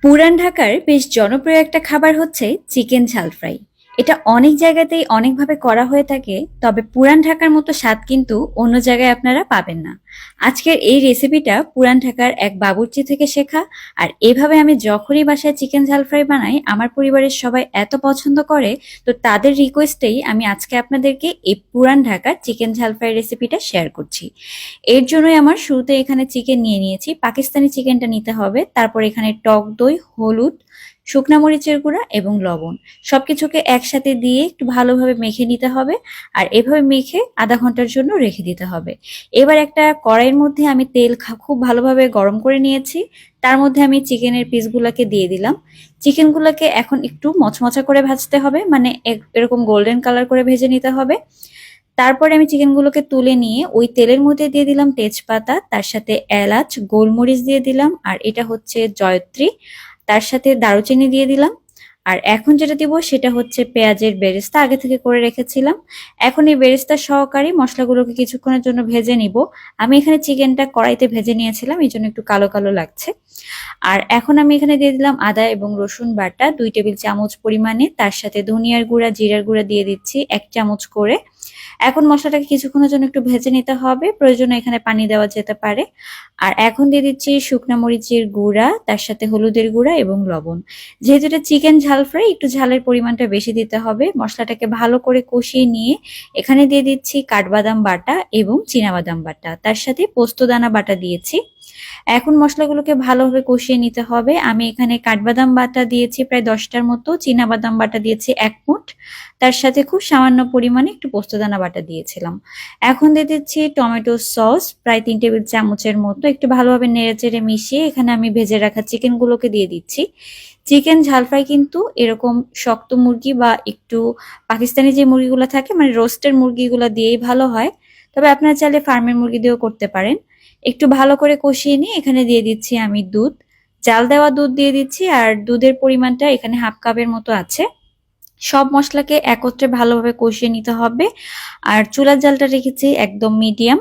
পুরান ঢাকার বেশ জনপ্রিয় একটা খাবার হচ্ছে চিকেন ঝাল ফ্রাই। এটা অনেক জায়গাতেই অনেকভাবে করা হয়ে থাকে, তবে পুরান ঢাকার মতো স্বাদ কিন্তু অন্য জায়গায় আপনারা পাবেন না। আজকের এই রেসিপিটা পুরান ঢাকার এক বাবুর্চি থেকে শেখা। আর এভাবে আমি যখনই বাসায় চিকেন ঝাল ফ্রাই বানাই, আমার পরিবারের সবাই এত পছন্দ করে। তো তাদের রিকোয়েস্টেই আমি আজকে আপনাদেরকে এই পুরান ঢাকার চিকেন ঝাল ফ্রাই রেসিপিটা শেয়ার করছি। এর জন্যই আমার শুরুতে এখানে চিকেন নিয়ে নিয়েছি, পাকিস্তানি চিকেনটা নিতে হবে। তারপর এখানে টক দই, হলুদ, শুকনা মরিচের গুঁড়া এবং লবণ সবকিছুকে একসাথে দিয়ে একটু ভালোভাবে মেখে নিতে হবে। আর এভাবে মেখে আধা ঘন্টার জন্য রেখে দিতে হবে। এবার একটা কড়াইয়ের মধ্যে আমি তেল খুব ভালোভাবে গরম করে নিয়েছি। তার মধ্যে আমি চিকেনের পিসগুলোকে দিয়ে দিলাম। চিকেনগুলোকে এখন একটু মচমচা করে ভাজতে হবে, মানে এরকম গোল্ডেন কালার করে ভেজে নিতে হবে। তারপরে আমি চিকেনগুলোকে তুলে নিয়ে ওই তেলের মধ্যে দিয়ে দিলাম তেজপাতা, তার সাথে এলাচ, গোলমরিচ দিয়ে দিলাম, আর এটা হচ্ছে জয়ত্রী। তার সাথে দারুচিনি দিয়ে দিলাম। আর এখন যেটা দিব সেটা হচ্ছে পেঁয়াজের বেরেস্তা, আগে থেকে করে রেখেছিলাম। এখন এই বেরেস্তা সহকারে মশলাগুলোকে কিছুক্ষণের জন্য ভেজে নিব। আমি এখানে চিকেনটা কড়াইতে ভেজে নিয়েছিলাম, এই জন্য একটু কালো কালো লাগছে। আর এখন আমি এখানে দিয়ে দিলাম আদা এবং রসুন বাটা 2 টেবিল চামচ পরিমাণে, তার সাথে ধনিয়ার গুঁড়া, জিরার গুঁড়া দিয়ে দিচ্ছি 1 চামচ করে। এখন মশলাটাকে কিছুক্ষণের জন্য একটু ভেজে নিতে হবে, প্রয়োজনে এখানে পানি দেওয়া যেতে পারে। আর এখন দিয়ে দিচ্ছি শুকনা মরিচের গুঁড়া, তার সাথে হলুদের গুঁড়া এবং লবণ। যেহেতু এটা চিকেন ঝাল ফ্রাই, একটু ঝালের পরিমাণটা বেশি দিতে হবে। মশলাটাকে ভালো করে কষিয়ে নিয়ে এখানে দিয়ে দিচ্ছি কাঠবাদাম বাটা এবং চীনাবাদাম বাটা, তার সাথে পোস্তদানা বাটা দিয়েছি। এখন মশলাগুলোকে ভালোভাবে কষিয়ে নিতে হবে। আমি এখানে কাঠবাদাম বাটা দিয়েছি প্রায় 10টার মতো, চীনাবাদাম বাটা দিয়েছি 1 মুঠ, তার সাথে খুব সামান্য পরিমাণে একটু পোস্তদানা বাটা দিয়েছিলাম। এখন দিয়ে দিচ্ছি টমেটো সস প্রায় 3 টেবিল চামচের মতো। একটু ভালোভাবে নেড়েচেড়ে মিশিয়ে এখানে আমি ভেজে রাখা চিকেনগুলোকে দিয়ে দিচ্ছি। চিকেন ঝাল ফ্রাই কিন্তু এরকম শক্ত মুরগি বা একটু পাকিস্তানি যে মুরগিগুলো থাকে, মানে রোস্টের মুরগিগুলো দিয়েই ভালো হয়। তবে আপনারা চাইলে ফার্মের মুরগি দিয়েও করতে পারেন। একটু ভালো করে কষিয়ে নিয়ে এখানে দিয়ে দিচ্ছি আমি দুধ, জাল দেওয়া দুধ দিয়ে দিচ্ছি। আর দুধের পরিমাণটা এখানে 1/2 কাপের মতো আছে। সব মশলাকে একত্রে ভালোভাবে কষিয়ে নিতে হবে। আর চুলার জালটা রেখেছি একদম মিডিয়াম।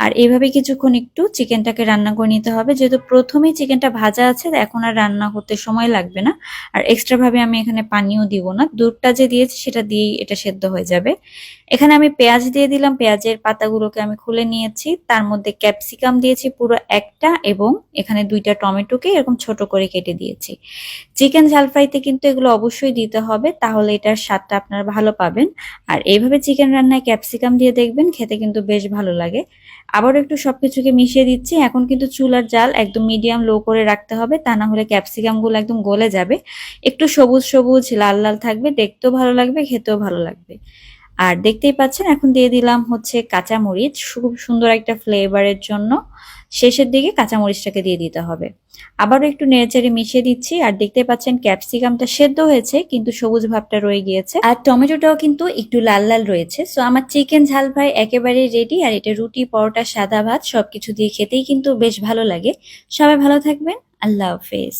আর এইভাবে কিছুক্ষণ একটু চিকেনটাকে রান্না করে নিতে হবে। যেহেতু প্রথমেই চিকেনটা ভাজা আছে, এখন আর রান্না হতে সময় লাগবে না। আর এক্সট্রা ভাবে আমি এখানে পানিও দিব না, দুধটা যে দিয়েছি সেটা দিয়েই এটা সেদ্ধ হয়ে যাবে। এখানে আমি পেঁয়াজ দিয়ে দিলাম, পেঁয়াজের পাতাগুলোকে আমি খুলে নিয়েছি। তার মধ্যে ক্যাপসিকাম দিয়েছি পুরো একটা, এবং এখানে 2টা টমেটোকে এরকম ছোট করে কেটে দিয়েছি। চিকেন ঝাল ফ্রাইতে কিন্তু এগুলো অবশ্যই দিতে হবে, তাহলে এটার স্বাদটা আপনারা ভালো পাবেন। আর এইভাবে চিকেন রান্নায় ক্যাপসিকাম দিয়ে দেখবেন, খেতে কিন্তু বেশ ভালো লাগে। আবারও একটু সবকিছুকে মিশিয়ে দিচ্ছি। এখন কিন্তু চুলার জাল একদম মিডিয়াম লো করে রাখতে হবে, তা না হলে ক্যাপসিকাম গুলো একদম গলে যাবে। একটু সবুজ সবুজ লাল লাল থাকবে, দেখতেও ভালো লাগবে, খেতেও ভালো লাগবে। আর দেখতেই পাচ্ছেন এখন দিয়ে দিলাম হচ্ছে কাঁচামরিচ, খুব সুন্দর একটা ফ্লেভারের জন্য শেষের দিকে কাঁচামরিচটাকে দিয়ে দিতে হবে। আবারও একটু নেড়েচেড়ে মিশিয়ে দিচ্ছি। আর দেখতে পাচ্ছেন ক্যাপসিকামটা সেদ্ধ হয়েছে, কিন্তু সবুজ ভাবটা রয়ে গিয়েছে, আর টমেটোটাও কিন্তু একটু লাল লাল রয়েছে। সো আমার চিকেন ঝাল ফ্রাই একেবারে রেডি। আর এটা রুটি, পরোটা, সাদা ভাত সবকিছু দিয়ে খেতেই কিন্তু বেশ ভালো লাগে। সবাই ভালো থাকবেন। আল্লাহ হাফেজ।